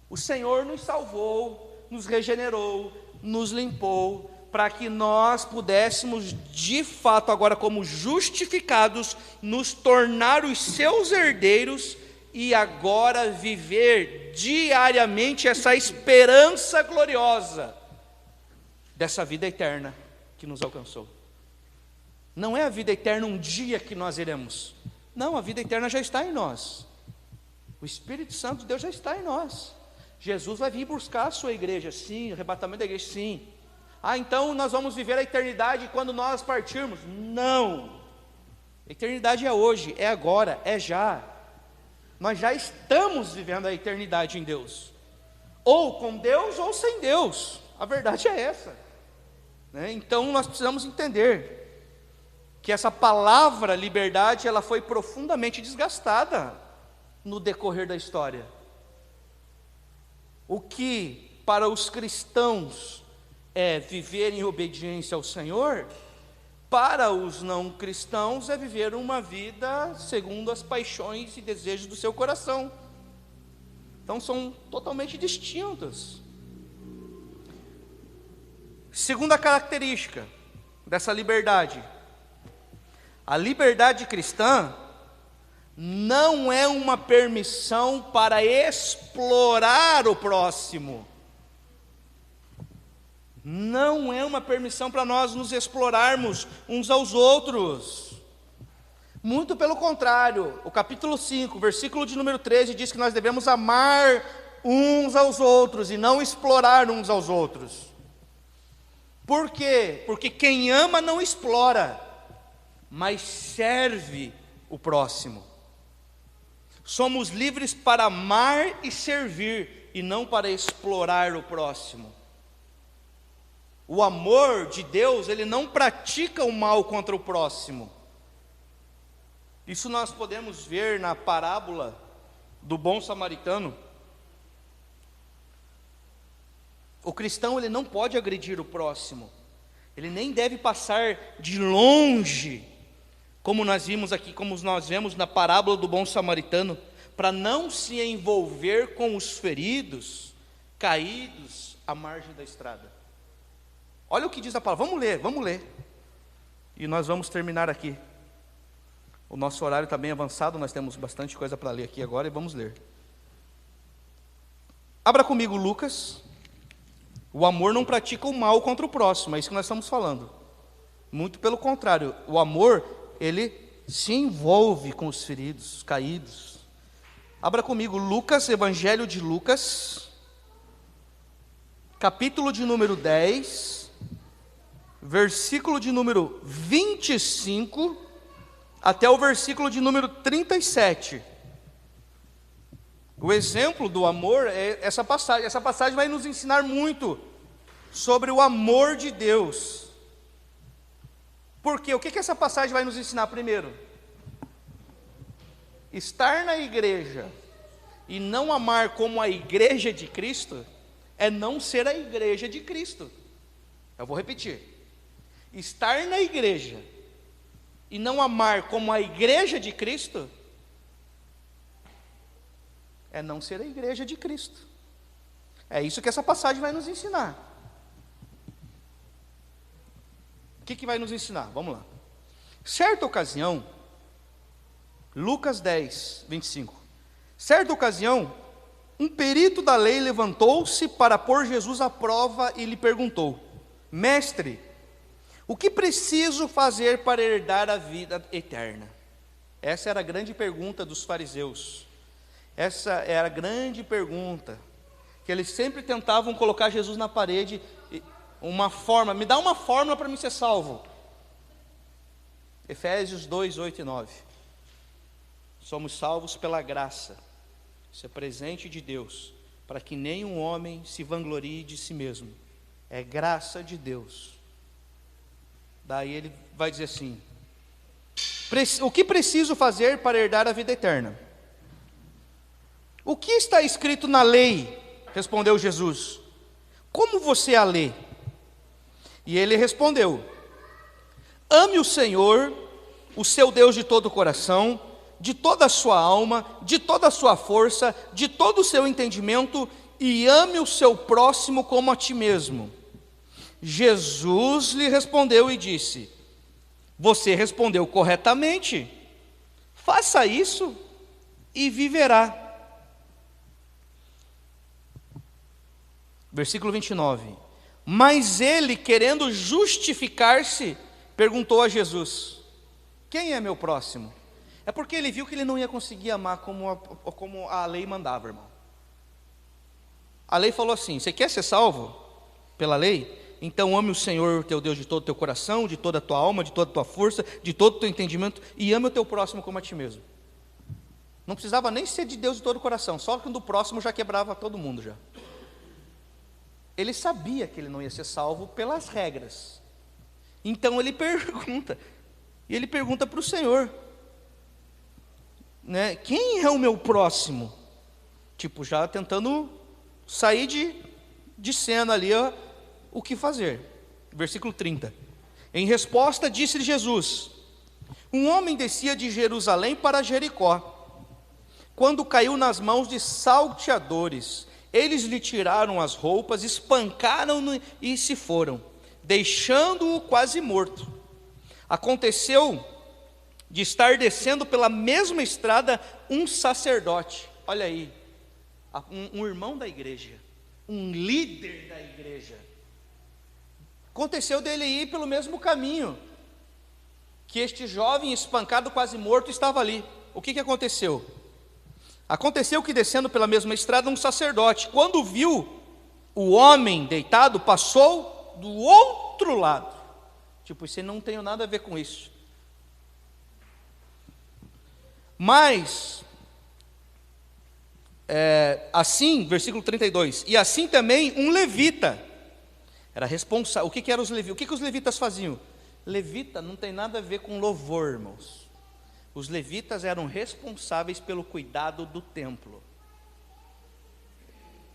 O Senhor nos salvou, nos regenerou, nos limpou, para que nós pudéssemos, de fato, agora como justificados, nos tornar os seus herdeiros e agora viver diariamente essa esperança gloriosa dessa vida eterna que nos alcançou. Não é a vida eterna um dia que nós iremos. Não, a vida eterna já está em nós. O Espírito Santo de Deus já está em nós. Jesus vai vir buscar a sua igreja, sim, o arrebatamento da igreja, sim. Ah, então nós vamos viver a eternidade quando nós partirmos? Não. A eternidade é hoje, é agora, é já. Nós já estamos vivendo a eternidade em Deus. Ou com Deus ou sem Deus. A verdade é essa. Né? Então nós precisamos entender que essa palavra liberdade, ela foi profundamente desgastada no decorrer da história. O que para os cristãos é viver em obediência ao Senhor, para os não cristãos é viver uma vida segundo as paixões e desejos do seu coração. Então são totalmente distintos. Segunda característica dessa liberdade: a liberdade cristã não é uma permissão para explorar o próximo. Não é uma permissão para nós nos explorarmos uns aos outros. Muito pelo contrário, o capítulo 5, versículo de número 13 diz que nós devemos amar uns aos outros e não explorar uns aos outros. Por quê? Porque quem ama não explora, mas serve o próximo. Somos livres para amar e servir, e não para explorar o próximo. O amor de Deus, ele não pratica o mal contra o próximo. Isso nós podemos ver na parábola do bom samaritano. O cristão, ele não pode agredir o próximo. Ele nem deve passar de longe, como nós vimos aqui, como nós vemos na parábola do bom samaritano, para não se envolver com os feridos, caídos à margem da estrada. Olha o que diz a palavra, vamos ler. E nós vamos terminar aqui. O nosso horário está bem avançado, nós temos bastante coisa para ler aqui agora e vamos ler. Abra comigo Lucas. O amor não pratica o mal contra o próximo, é isso que nós estamos falando. Muito pelo contrário, o amor, ele se envolve com os feridos, os caídos. Abra comigo Lucas, Evangelho de Lucas, capítulo de número 10, versículo de número 25, até o versículo de número 37. O exemplo do amor é essa passagem. Essa passagem vai nos ensinar muito sobre o amor de Deus. Por quê? O que essa passagem vai nos ensinar primeiro? Estar na igreja e não amar como a igreja de Cristo é não ser a igreja de Cristo. Eu vou repetir. Estar na igreja e não amar como a igreja de Cristo é não ser a igreja de Cristo. É isso que essa passagem vai nos ensinar. O que vai nos ensinar? Vamos lá. Certa ocasião, Lucas 10, 25. Certa ocasião, um perito da lei levantou-se para pôr Jesus à prova e lhe perguntou: Mestre, o que preciso fazer para herdar a vida eterna? Essa era a grande pergunta dos fariseus. Essa era a grande pergunta, que eles sempre tentavam colocar Jesus na parede, uma forma, me dá uma fórmula para mim ser salvo. Efésios 2, 8 e 9. Somos salvos pela graça, isso é presente de Deus, para que nenhum homem se vanglorie de si mesmo, é graça de Deus. Daí ele vai dizer assim: o que preciso fazer para herdar a vida eterna? O que está escrito na lei? Respondeu Jesus. Como você a lê? E ele respondeu: ame o Senhor, o seu Deus, de todo o coração, de toda a sua alma, de toda a sua força, de todo o seu entendimento, e ame o seu próximo como a ti mesmo. Jesus lhe respondeu e disse: você respondeu corretamente, faça isso e viverá. Versículo 29. Mas ele, querendo justificar-se, perguntou a Jesus: quem é meu próximo? É porque ele viu que ele não ia conseguir amar como a lei mandava, irmão. A lei falou assim: você quer ser salvo pela lei? Então ame o Senhor teu Deus de todo o teu coração, de toda a tua alma, de toda a tua força, de todo o teu entendimento, e ame o teu próximo como a ti mesmo. Não precisava nem ser de Deus de todo o coração, só que do próximo já quebrava todo mundo já. Ele sabia que ele não ia ser salvo pelas regras. Então ele pergunta, e ele pergunta para o Senhor, né, quem é o meu próximo? Tipo, já tentando sair de cena ali, ó, o que fazer. Versículo 30. Em resposta, disse-lhe Jesus: um homem descia de Jerusalém para Jericó, quando caiu nas mãos de salteadores. Eles lhe tiraram as roupas, espancaram-no e se foram, deixando-o quase morto. Aconteceu de estar descendo pela mesma estrada um sacerdote, olha aí, um irmão da igreja, um líder da igreja. Aconteceu dele ir pelo mesmo caminho, que este jovem espancado, quase morto, estava ali. O que aconteceu? Aconteceu que descendo pela mesma estrada um sacerdote, quando viu o homem deitado, passou do outro lado. Tipo, isso não tem nada a ver com isso. Mas, assim, versículo 32, e assim também um levita, Era responsável. O que eram os levitas? O que os levitas faziam? Levita não tem nada a ver com louvor, irmãos. Os levitas eram responsáveis pelo cuidado do templo.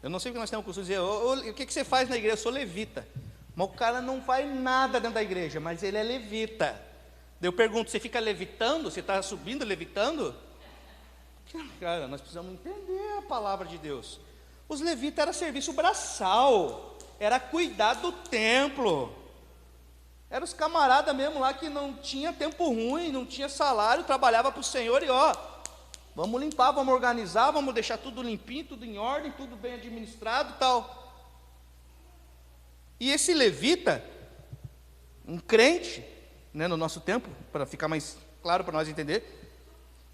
Eu não sei o que nós temos o costume de dizer, o que você faz na igreja? Eu sou levita. Mas o cara não faz nada dentro da igreja, mas ele é levita. Daí eu pergunto, você fica levitando? Você está subindo, levitando? Cara, nós precisamos entender a palavra de Deus. Os levitas era serviço braçal, era cuidar do templo. Era os camaradas mesmo lá que não tinha tempo ruim, não tinha salário, trabalhava para o Senhor e vamos limpar, vamos organizar, vamos deixar tudo limpinho, tudo em ordem, tudo bem administrado e tal. E esse levita, um crente, né, no nosso tempo, para ficar mais claro para nós entender,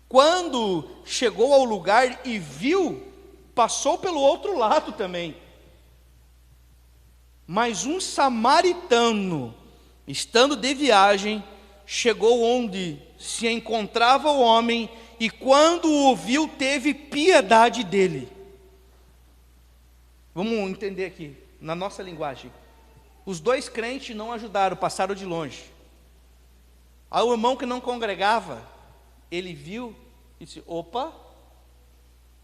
quando chegou ao lugar e viu, passou pelo outro lado também. Mas um samaritano, estando de viagem, chegou onde se encontrava o homem, e quando o viu, teve piedade dele. Vamos entender aqui, na nossa linguagem. Os dois crentes não ajudaram, passaram de longe. Aí o irmão que não congregava, ele viu e disse, opa,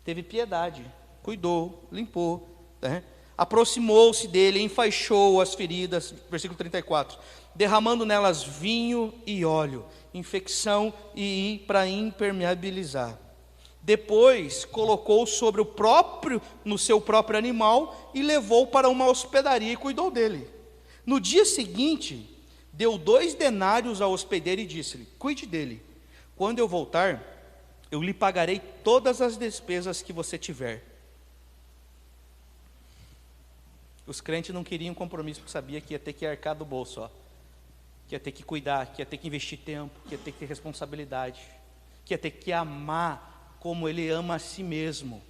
teve piedade, cuidou, limpou, né? Aproximou-se dele, enfaixou as feridas, versículo 34, derramando nelas vinho e óleo, infecção e para impermeabilizar. Depois colocou no seu próprio animal e levou para uma hospedaria e cuidou dele. No dia seguinte, deu 2 denários ao hospedeiro e disse-lhe, cuide dele, quando eu voltar, eu lhe pagarei todas as despesas que você tiver. Os crentes não queriam compromisso, porque sabia que ia ter que arcar do bolso, que ia ter que cuidar, que ia ter que investir tempo, que ia ter que ter responsabilidade, que ia ter que amar como ele ama a si mesmo.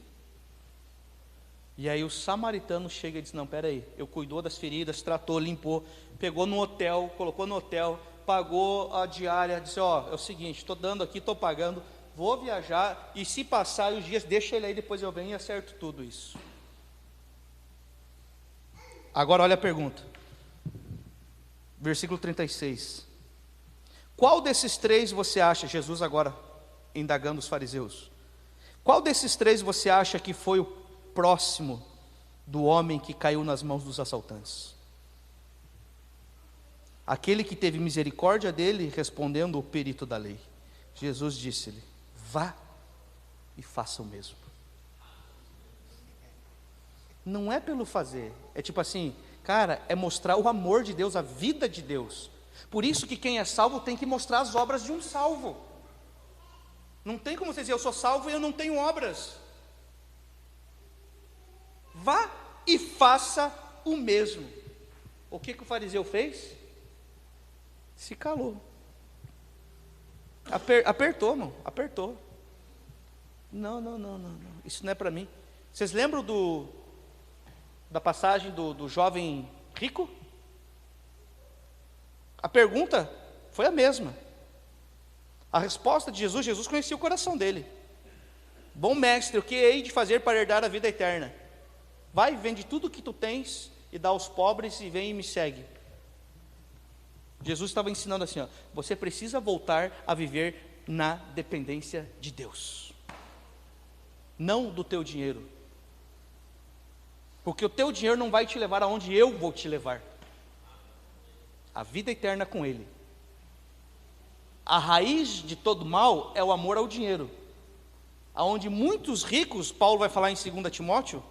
E aí o samaritano chega e diz, não, peraí, eu cuidou das feridas, tratou, limpou, pegou no hotel, colocou no hotel, pagou a diária, disse, é o seguinte, estou dando aqui, estou pagando, vou viajar, e se passar os dias, deixa ele aí, depois eu venho e acerto tudo isso. Agora olha a pergunta, versículo 36, qual desses 3 você acha, Jesus agora indagando os fariseus, qual desses 3 você acha que foi o próximo do homem que caiu nas mãos dos assaltantes? Aquele que teve misericórdia dele, respondendo o perito da lei. Jesus disse-lhe, vá e faça o mesmo. Não é pelo fazer, é tipo assim, cara, é mostrar o amor de Deus, a vida de Deus. Por isso que quem é salvo tem que mostrar as obras de um salvo. Não tem como você dizer, eu sou salvo e eu não tenho obras. Vá e faça o mesmo. O que o fariseu fez? Se calou. Apertou, irmão, apertou. Não, isso não é para mim. Vocês lembram da passagem do jovem rico? A pergunta foi a mesma. A resposta de Jesus conhecia o coração dele. Bom mestre, o que hei de fazer para herdar a vida eterna? Vai, vende tudo o que tu tens e dá aos pobres e vem e me segue. Jesus estava ensinando assim, você precisa voltar a viver na dependência de Deus. Não do teu dinheiro. Porque o teu dinheiro não vai te levar aonde eu vou te levar. A vida eterna com Ele. A raiz de todo mal é o amor ao dinheiro. Aonde muitos ricos, Paulo vai falar em 2 Timóteo,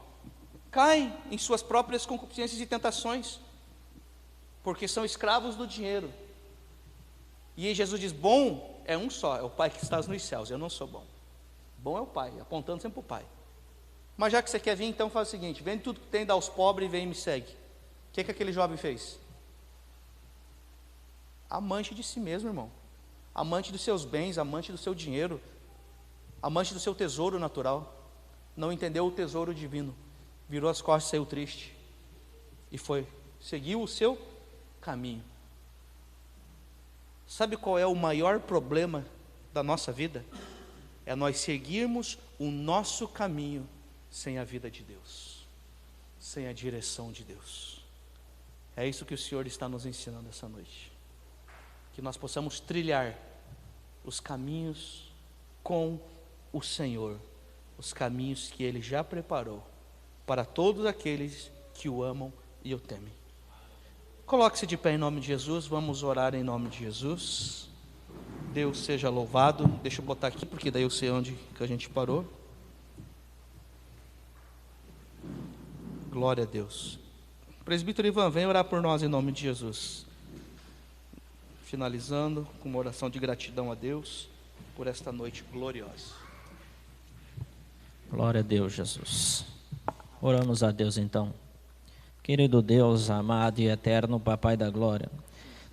caem em suas próprias concupiscências e tentações, porque são escravos do dinheiro. E aí Jesus diz, bom é um só, é o Pai que está nos céus, eu não sou bom. Bom é o Pai, apontando sempre para o Pai. Mas já que você quer vir, então faz o seguinte, vende tudo que tem, dá aos pobres e vem e me segue. O que aquele jovem fez? Amante de si mesmo, irmão. Amante dos seus bens, amante do seu dinheiro, amante do seu tesouro natural. Não entendeu o tesouro divino. Virou as costas, saiu triste. E seguiu o seu caminho. Sabe qual é o maior problema da nossa vida? É nós seguirmos o nosso caminho sem a vida de Deus, sem a direção de Deus. É isso que o Senhor está nos ensinando essa noite. Que nós possamos trilhar os caminhos com o Senhor, os caminhos que Ele já preparou para todos aqueles que o amam e o temem. Coloque-se de pé em nome de Jesus, vamos orar em nome de Jesus. Deus seja louvado. Deixa eu botar aqui, porque daí eu sei onde que a gente parou. Glória a Deus. Presbítero Ivan, vem orar por nós em nome de Jesus. Finalizando com uma oração de gratidão a Deus por esta noite gloriosa. Glória a Deus, Jesus. Oramos a Deus então. Querido Deus, amado e eterno Papai da glória,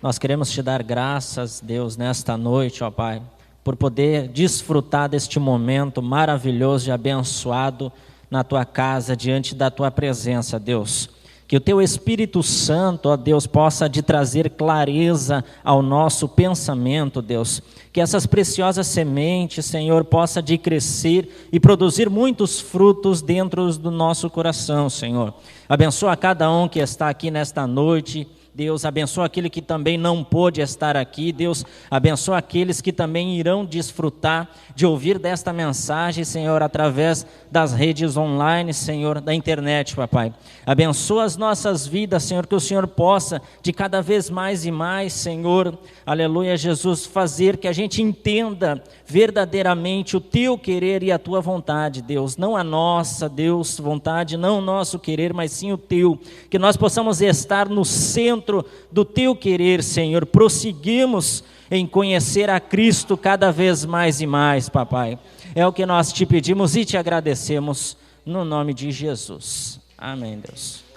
nós queremos te dar graças, Deus, nesta noite, ó Pai, por poder desfrutar deste momento maravilhoso e abençoado na tua casa, diante da tua presença, Deus. Que o teu Espírito Santo, ó Deus, possa de trazer clareza ao nosso pensamento, Deus. Que essas preciosas sementes, Senhor, possa de crescer e produzir muitos frutos dentro do nosso coração, Senhor. Abençoa cada um que está aqui nesta noite, Deus. Abençoa aquele que também não pôde estar aqui, Deus. Abençoa aqueles que também irão desfrutar de ouvir desta mensagem, Senhor, através das redes online, Senhor, da internet, Papai. Abençoa as nossas vidas, Senhor, que o Senhor possa de cada vez mais e mais, Senhor, aleluia, Jesus, fazer que a gente entenda verdadeiramente o teu querer e a tua vontade, Deus. Não a nossa, Deus, vontade, não o nosso querer, mas sim o teu. Que nós possamos estar no centro do teu querer, Senhor. Prosseguimos em conhecer a Cristo cada vez mais e mais, Papai. É o que nós te pedimos e te agradecemos no nome de Jesus. Amém, Deus.